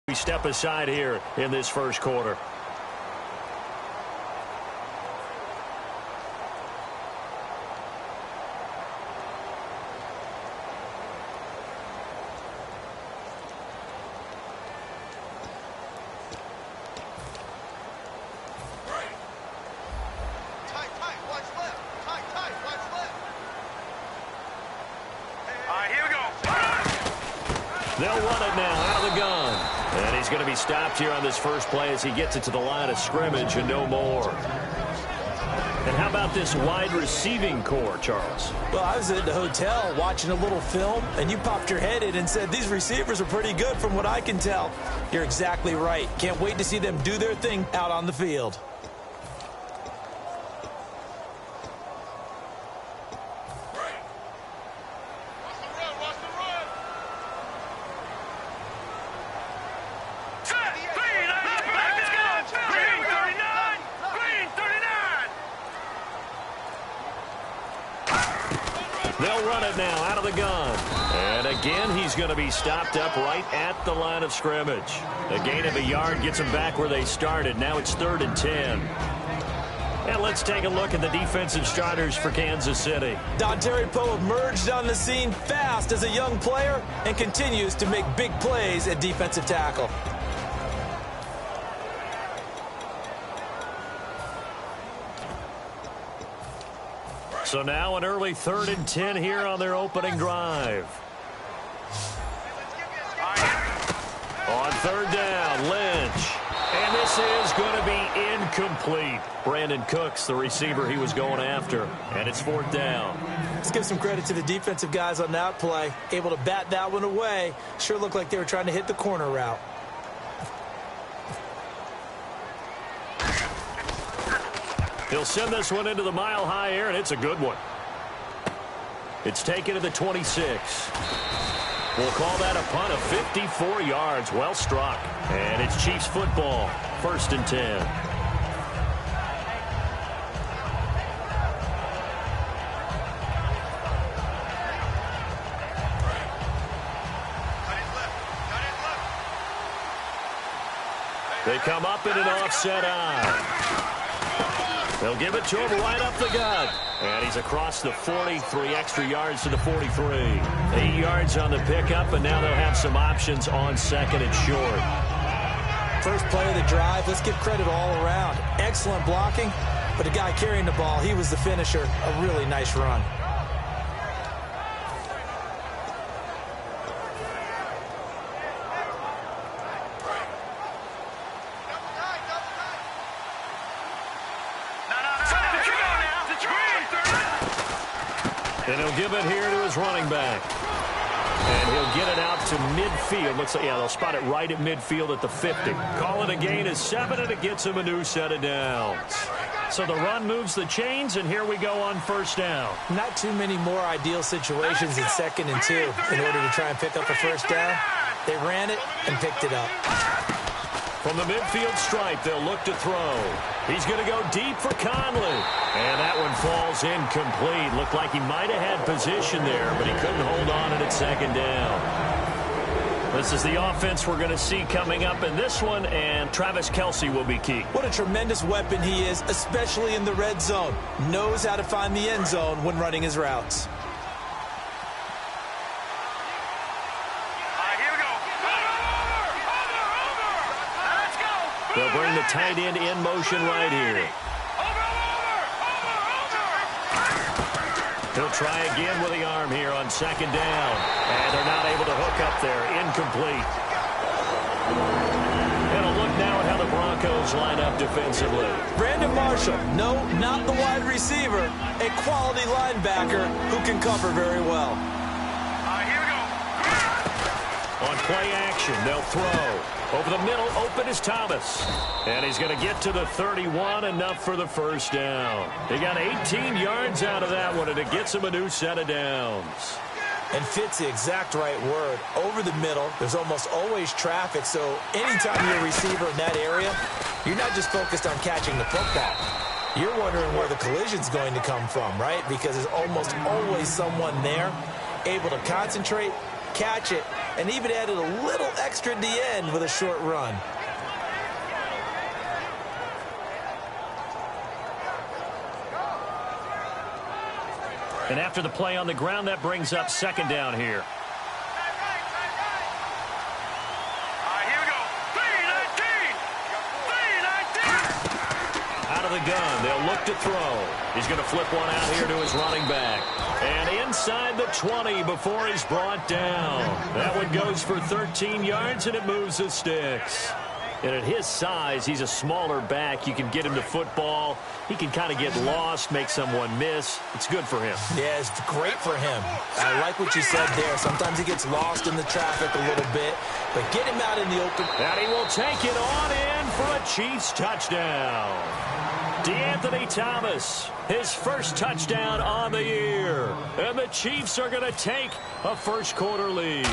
We step aside here in this first quarter. They'll run it now out of the gun. And he's going to be stopped here on this first play as he gets it to the line of scrimmage and no more. And how about this wide receiving core, Charles? Well, I was at the hotel watching a little film, and you popped your head in and said, these receivers are pretty good from what I can tell. You're exactly right. Can't wait to see them do their thing out on the field. They'll run it now out of the gun. And again, he's going to be stopped up right at the line of scrimmage. A gain of a yard gets them back where they started. Now it's 3rd and 10. And let's take a look at the defensive starters for Kansas City. Dontari Poe emerged on the scene fast as a young player and continues to make big plays at defensive tackle. So now an early 3rd and 10 here on their opening drive. On 3rd down, Lynch. And this is going to be incomplete. Brandon Cooks, the receiver he was going after. And it's 4th down. Let's give some credit to the defensive guys on that play. Able to bat that one away. Sure looked like they were trying to hit the corner route. He'll send this one into the mile-high air, and it's a good one. It's taken to the 26. We'll call that a punt of 54 yards. Well struck. And it's Chiefs football. 1st and 10. They come up in an offset eye. They'll give it to him right up the gut. And he's across the 40, 3 extra yards to the 43. 8 yards on the pickup, and now they'll have some options on 2nd and short. First play of the drive, let's give credit all around. Excellent blocking, but the guy carrying the ball, he was the finisher. A really nice run. And he'll give it here to his running back. And he'll get it out to midfield. Looks like, yeah, they'll spot it right at midfield at the 50. Call it a gain of 7, and it gets him a new set of downs. So the run moves the chains, and here we go on 1st down. Not too many more ideal situations in 2nd and 2 in order to try and pick up a 1st down. They ran it and picked it up. From the midfield stripe, they'll look to throw. He's going to go deep for Conley. And that one falls incomplete. Looked like he might have had position there, but he couldn't hold on it at 2nd down. This is the offense we're going to see coming up in this one, and Travis Kelce will be key. What a tremendous weapon he is, especially in the red zone. Knows how to find the end zone when running his routes. They'll bring the tight end in motion right here. He'll try again with the arm here on 2nd down. And they're not able to hook up there. Incomplete. And a look now at how the Broncos line up defensively. Brandon Marshall, no, not the wide receiver. A quality linebacker who can cover very well. On play action, they'll throw. Over the middle, open is Thomas. And he's going to get to the 31, enough for the 1st down. He got 18 yards out of that one, and it gets him a new set of downs. And fit's the exact right word. Over the middle, there's almost always traffic, so anytime you're a receiver in that area, you're not just focused on catching the football. You're wondering where the collision's going to come from, right? Because there's almost always someone there able to concentrate, catch it, and even added a little extra at the end with a short run. And after the play on the ground, that brings up second down here. Out of the gun, they'll look to throw. He's going to flip one out here to his running back. And inside the 20 before he's brought down. That one goes for 13 yards, and it moves the sticks. And at his size, he's a smaller back. You can get him to football. He can kind of get lost, make someone miss. It's good for him. Yeah, it's great for him. I like what you said there. Sometimes he gets lost in the traffic a little bit, but get him out in the open. And he will take it on in for a Chiefs touchdown. DeAnthony Thomas, his first touchdown on the year. And the Chiefs are going to take a first-quarter lead.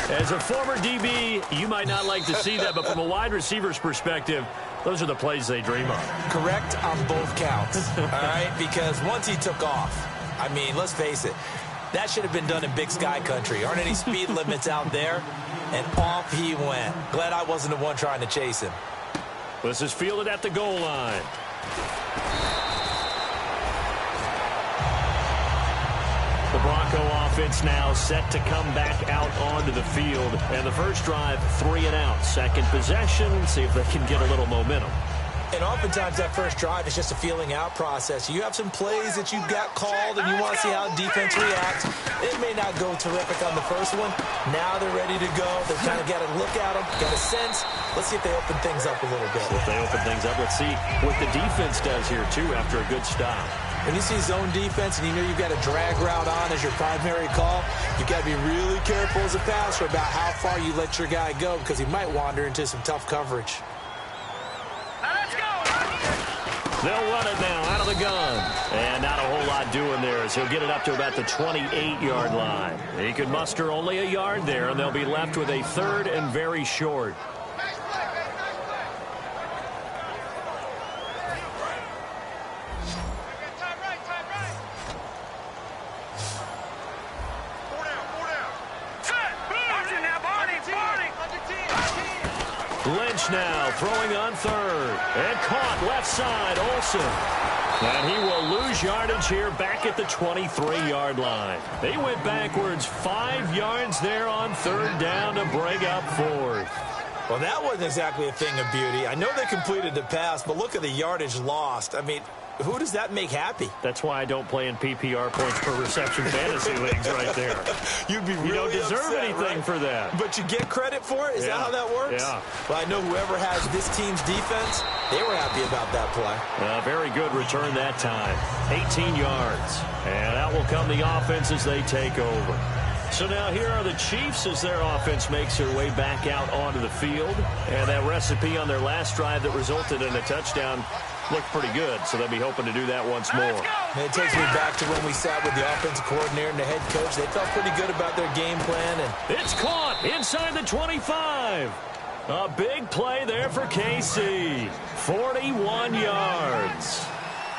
As a former DB, you might not like to see that, but from a wide receiver's perspective, those are the plays they dream of. Correct on both counts, all right? Because once he took off, I mean, let's face it, that should have been done in Big Sky country. Aren't any speed limits out there? And off he went. Glad I wasn't the one trying to chase him. This is fielded at the goal line. The Bronco offense now set to come back out onto the field. And the first drive, 3 and out. Second possession, see if they can get a little momentum. And oftentimes that first drive is just a feeling out process. You have some plays that you've got called and you want to see how defense reacts. It may not go terrific on the first one. Now they're ready to go. They've kind of got to look at them, got a sense. Let's see if they open things up a little bit. If they open things up, let's see what the defense does here, too, after a good stop. When you see zone defense and you know you've got a drag route on as your primary call, you've got to be really careful as a passer about how far you let your guy go because he might wander into some tough coverage. They'll run it now out of the gun. And not a whole lot doing there as he'll get it up to about the 28-yard line. He could muster only a yard there, and they'll be left with a third and very short. Lynch now throwing on third. And caught left side, Olsen. And he will lose yardage here back at the 23-yard line. They went backwards 5 yards there on third down to bring up fourth. Well, that wasn't exactly a thing of beauty. I know they completed the pass, but look at the yardage lost. I mean, who does that make happy? That's why I don't play in PPR points per reception fantasy leagues right there. You'd be really You don't deserve upset, anything right? for that. But you get credit for it? Is that how that works? Yeah. Well, I know whoever has this team's defense, they were happy about that play. Very good return that time. 18 yards. And out will come the offense as they take over. So now here are the Chiefs as their offense makes their way back out onto the field. And that recipe on their last drive that resulted in a touchdown looked pretty good, so they'll be hoping to do that once more. And it takes me back to when we sat with the offensive coordinator and the head coach. They felt pretty good about their game plan. And it's caught inside the 25. A big play there for KC. 41 yards.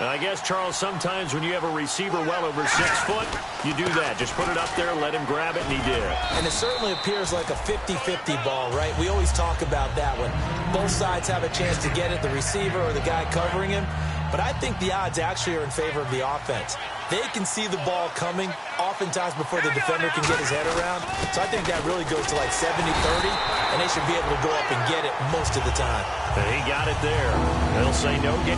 And I guess, Charles, sometimes when you have a receiver well over 6 foot, you do that. Just put it up there, let him grab it, and he did. And it certainly appears like a 50-50 ball, right? We always talk about that when both sides have a chance to get it, the receiver or the guy covering him. But I think the odds actually are in favor of the offense. They can see the ball coming oftentimes before the defender can get his head around. So I think that really goes to like 70-30, and they should be able to go up and get it most of the time. And he got it there. They'll say no game.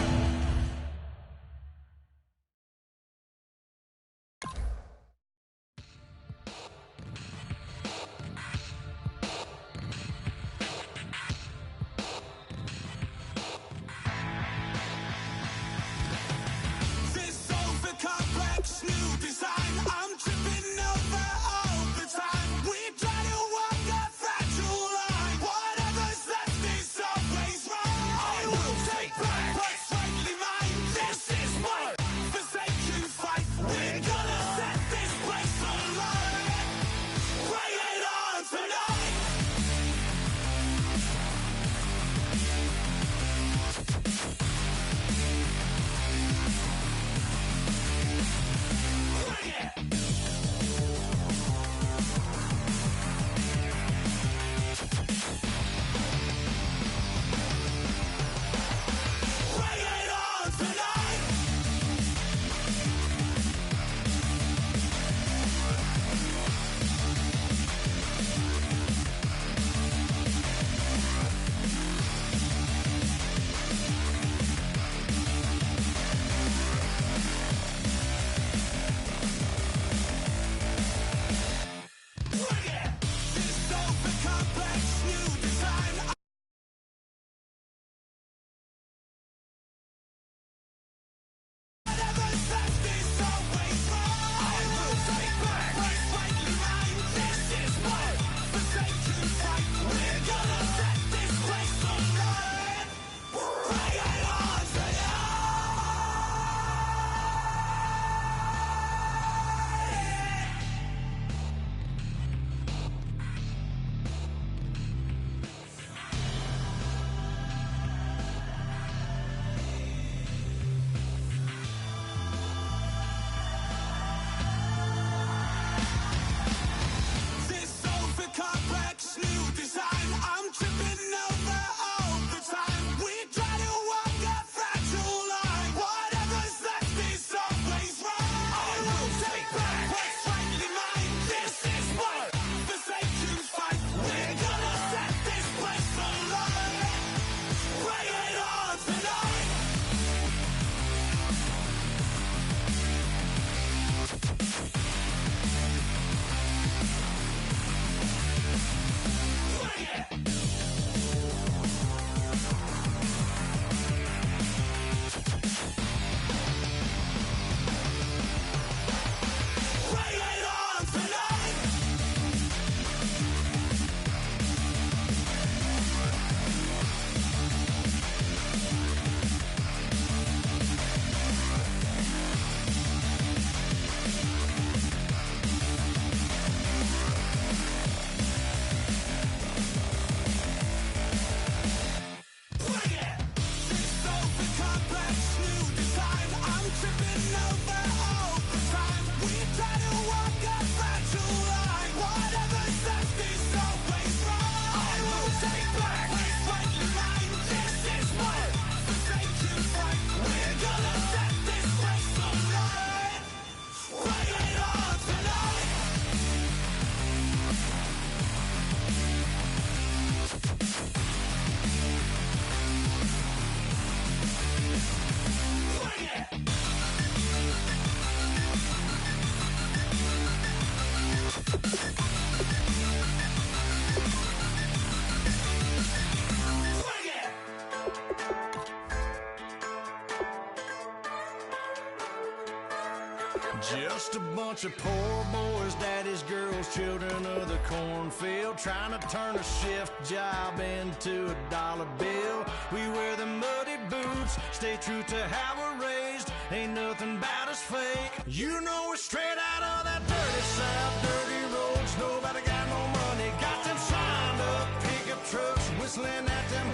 Just a bunch of poor boys, daddy's girls, children of the cornfield, trying to turn a shift job into a dollar bill. We wear the muddy boots, stay true to how we're raised. Ain't nothing about us fake. You know we're straight out of that dirty South, dirty roads. Nobody got no money, got them signed up pickup trucks, whistling at them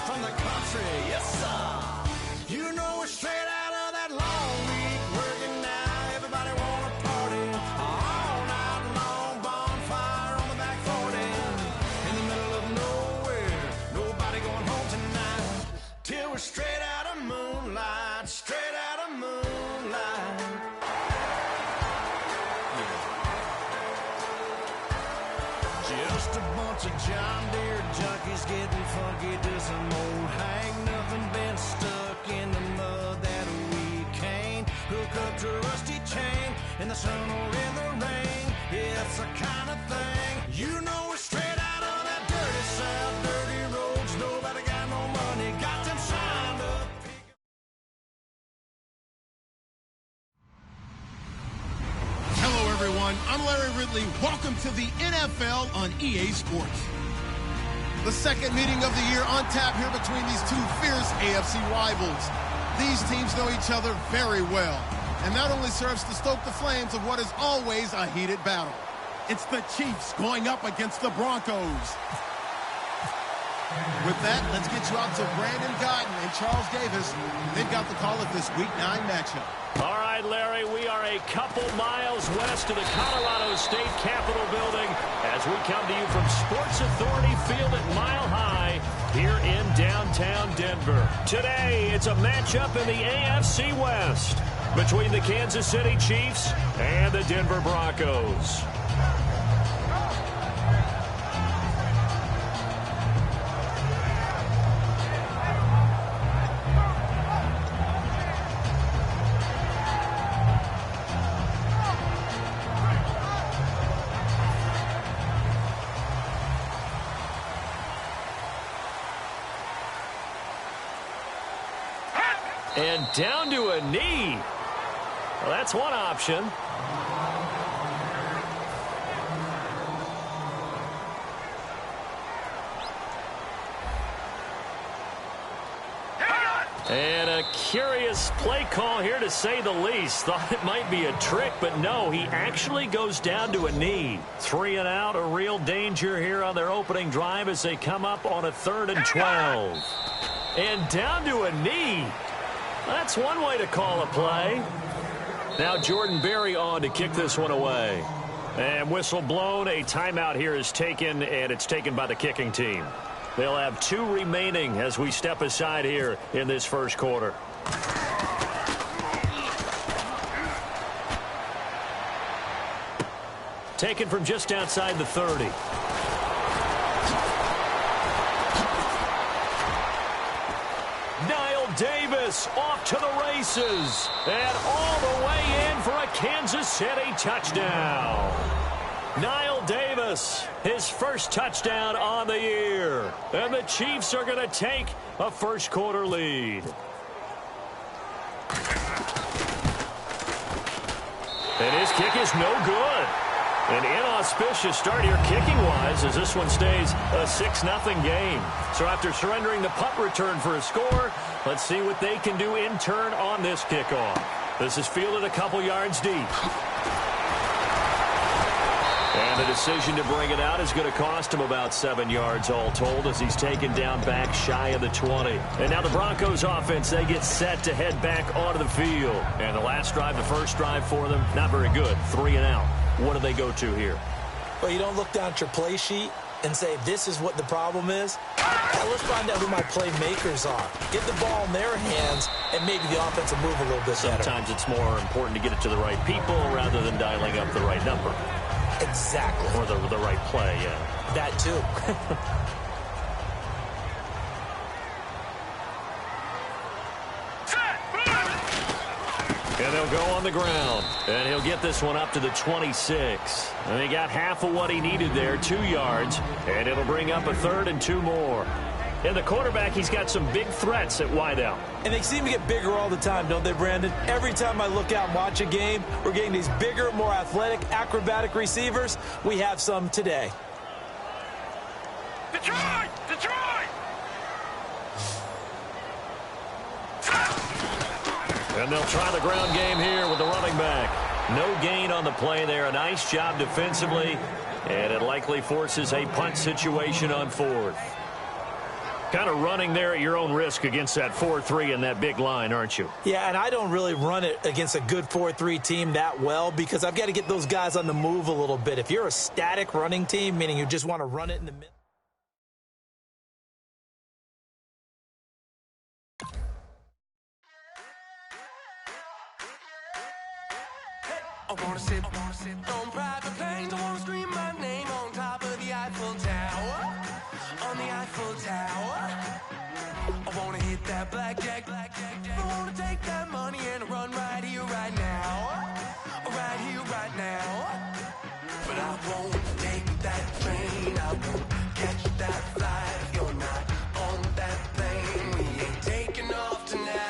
from the country. Yes, sir. You know we're straight out of that long week working now. Everybody wanna party all night long, bonfire on the back 40 in the middle of nowhere. Nobody going home tonight till we're straight out of moonlight, straight out of moonlight. Just a bunch of John Deere junkies getting funky to some old hang. Nothing been stuck in the mud that we can't hook up to a rusty chain in the sun or in the rain. Yeah, it's the kind of thing. You know we're straight out of that dirty South, dirty roads. Nobody got no money, got them signed up. Hello, everyone. I'm Larry Ridley. Welcome to the NFL on EA Sports. The second meeting of the year on tap here between these two fierce AFC rivals. These teams know each other very well, and that only serves to stoke the flames of what is always a heated battle. It's the Chiefs going up against the Broncos. With that, let's get you out to Brandon Guyton and Charles Davis. They've got the call of this Week 9 matchup. All right, Larry, we are a couple miles west of the Colorado State Capitol building as we come to you from Sports Authority Field at Mile High here in downtown Denver. Today, it's a matchup in the AFC West between the Kansas City Chiefs and the Denver Broncos. And down to a knee. Well, that's one option. And a curious play call here, to say the least. Thought it might be a trick, but no, he actually goes down to a knee. 3 and out, a real danger here on their opening drive as they come up on a 3rd and 12. And down to a knee. That's one way to call a play. Now Jordan Berry on to kick this one away. And whistle blown. A timeout here is taken, and it's taken by the kicking team. They'll have 2 remaining as we step aside here in this first quarter. Taken from just outside the 30. Davis off to the races, and all the way in for a Kansas City touchdown. Niall Davis, his first touchdown on the year, and the Chiefs are going to take a first quarter lead. And his kick is no good. An inauspicious start here kicking-wise as this one stays a 6-0 game. So after surrendering the punt return for a score, let's see what they can do in turn on this kickoff. This is fielded a couple yards deep. And the decision to bring it out is going to cost him about 7 yards all told as he's taken down back shy of the 20. And now the Broncos offense, they get set to head back onto the field. And the last drive, the first drive for them, not very good. 3 and out. What do they go to here? Well, you don't look down at your play sheet and say, this is what the problem is. Now, let's find out who my playmakers are. Get the ball in their hands, and maybe the offense will move a little bit better. Sometimes it's more important to get it to the right people rather than dialing up the right number. Exactly. Or the right play, yeah. That too. And they'll go on the ground. And he'll get this one up to the 26. And he got half of what he needed there, 2 yards. And it'll bring up a 3rd and 2 more. And the quarterback, he's got some big threats at wideout. And they seem to get bigger all the time, don't they, Brandon? Every time I look out and watch a game, we're getting these bigger, more athletic, acrobatic receivers. We have some today. Detroit! Detroit! And they'll try the ground game here with the running back. No gain on the play there. A nice job defensively. And it likely forces a punt situation on fourth. Kind of running there at your own risk against that 4-3 and that big line, aren't you? Yeah, and I don't really run it against a good 4-3 team that well because I've got to get those guys on the move a little bit. If you're a static running team, meaning you just want to run it in the middle. I wanna sit on private planes. I wanna scream my name on top of the Eiffel Tower. On the Eiffel Tower. I wanna hit that blackjack. I wanna take that money and run right here, right now. Right here, right now. But I won't take that train. I won't catch that flight. If you're not on that plane, we ain't taking off tonight.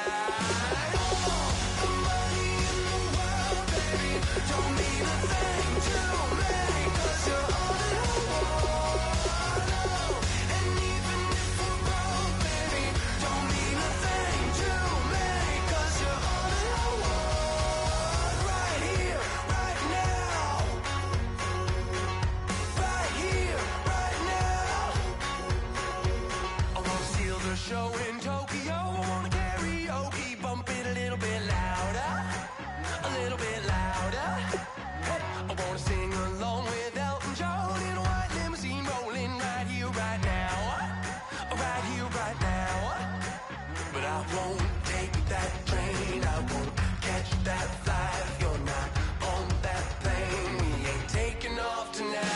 Show in Tokyo, I wanna karaoke, bump it a little bit louder, a little bit louder. Hey, I wanna sing along with Elton John in a white limousine rolling right here, right now, right here, right now. But I won't take that train, I won't catch that flight. If you're not on that plane, we ain't taking off tonight.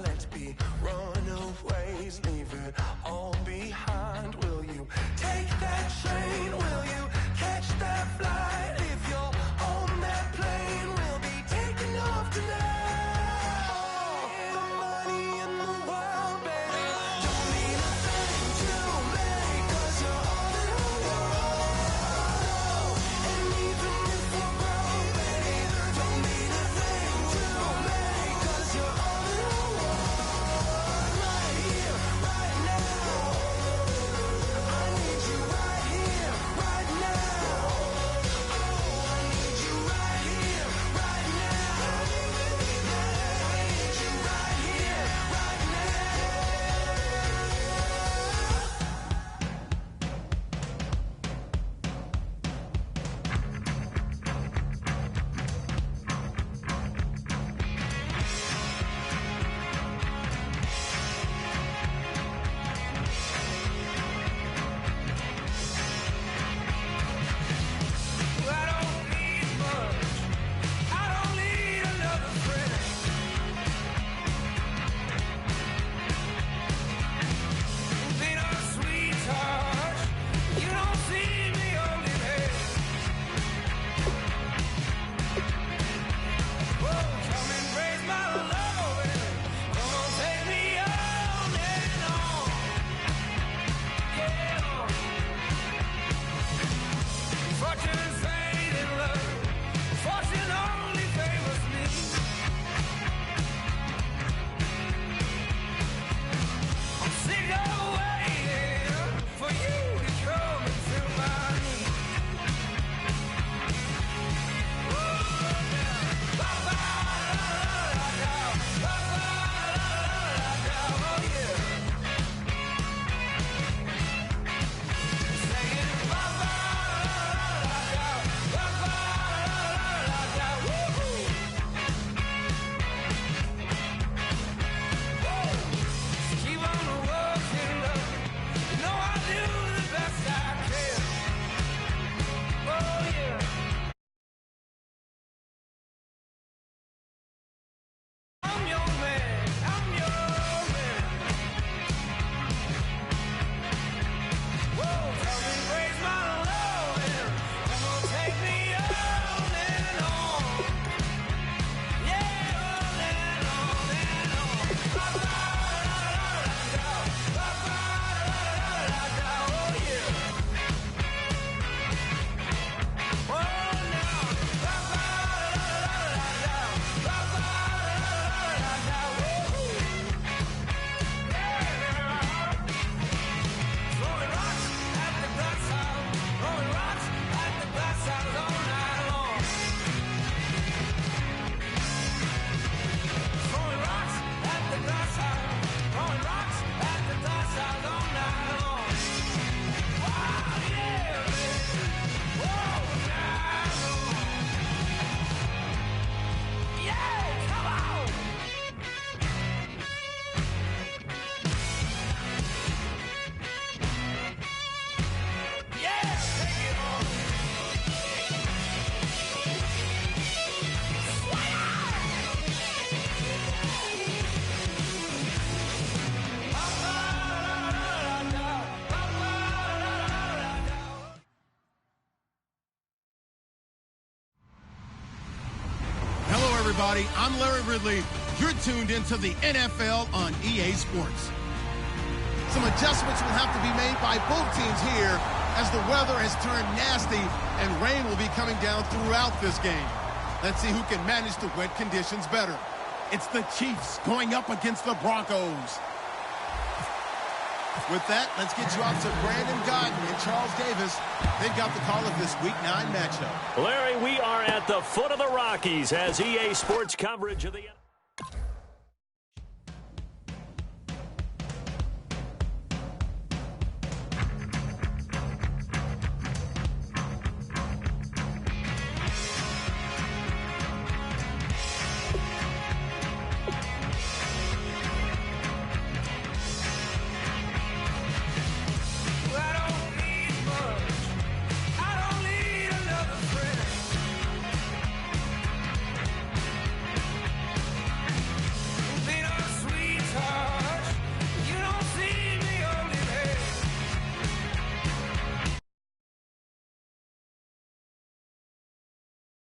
Let's be runaways, leave it all behind. Will you take that train? Will you catch that flight? If you're on that plane, we'll be taking off tonight. The money in the world, baby, don't mean a thing to me, 'cause you're all in the world. And even if we're broke, baby, don't mean a thing to me, 'cause you're all in the world. Right here, right now. everybody. I'm Larry Ridley. You're tuned into the NFL on EA Sports. Some adjustments will have to be made by both teams here as the weather has turned nasty and rain will be coming down throughout this game. Let's see who can manage the wet conditions better. It's the Chiefs going up against the Broncos. With that, let's get you out to Brandon Godden and Charles Davis. They've got the call of this Week 9 matchup. Larry, we are at the foot of the Rockies as EA Sports coverage of the